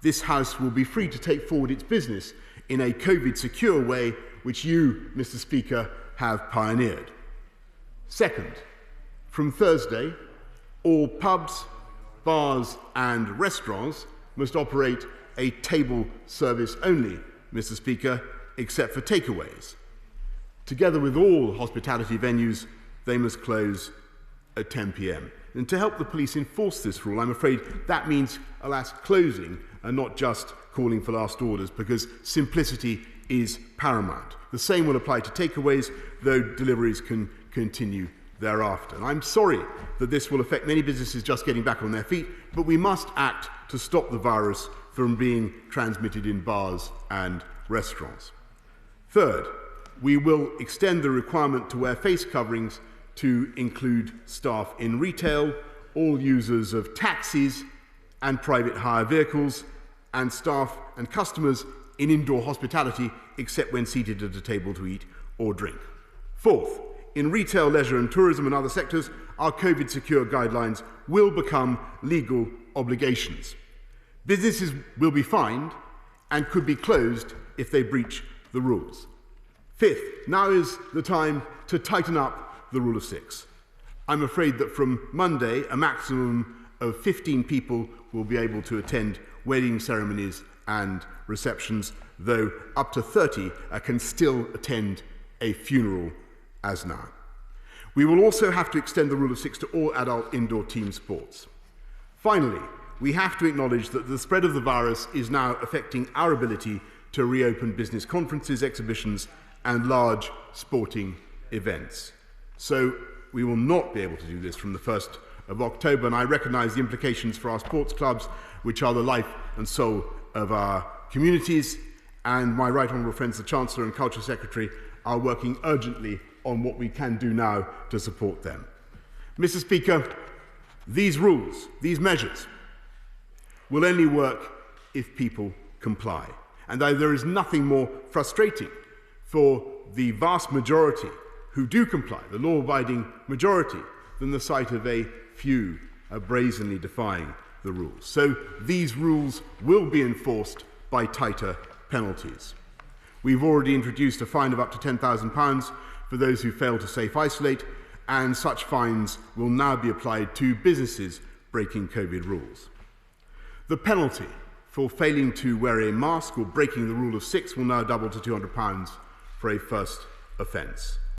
this House will be free to take forward its business in a COVID-secure way, which you, Mr. Speaker, have pioneered. Second, from Thursday, all pubs, bars and restaurants must operate a table service only, Mr. Speaker, except for takeaways. Together with all hospitality venues, they must close at 10 p.m. And to help the police enforce this rule, I'm afraid that means, alas, closing and not just calling for last orders, because simplicity is paramount. The same will apply to takeaways, though deliveries can continue thereafter. And I'm sorry that this will affect many businesses just getting back on their feet, but we must act to stop the virus from being transmitted in bars and restaurants. Third, we will extend the requirement to wear face coverings to include staff in retail, all users of taxis and private hire vehicles, and staff and customers in indoor hospitality, except when seated at a table to eat or drink. Fourth, in retail, leisure and tourism and other sectors, our COVID-secure guidelines will become legal obligations. Businesses will be fined and could be closed if they breach the rules. Fifth, now is the time to tighten up the rule of 6. I'm afraid that from Monday, a maximum of 15 people will be able to attend wedding ceremonies and receptions, though up to 30 can still attend a funeral as now. We will also have to extend the rule of 6 to all adult indoor team sports. Finally, we have to acknowledge that the spread of the virus is now affecting our ability to reopen business conferences, exhibitions, and large sporting events. So we will not be able to do this from the 1st of October, and I recognise the implications for our sports clubs, which are the life and soul of our communities, and my right honourable friends, the Chancellor and Culture Secretary, are working urgently on what we can do now to support them. Mr. Speaker, these rules, these measures, will only work if people comply. And there is nothing more frustrating for the vast majority who do comply, the law-abiding majority, than the sight of a few brazenly defying the rules. So these rules will be enforced by tighter penalties. We've already introduced a fine of up to £10,000 for those who fail to safe isolate, and such fines will now be applied to businesses breaking COVID rules. The penalty for failing to wear a mask or breaking the rule of 6 will now double to £200 for a first offence.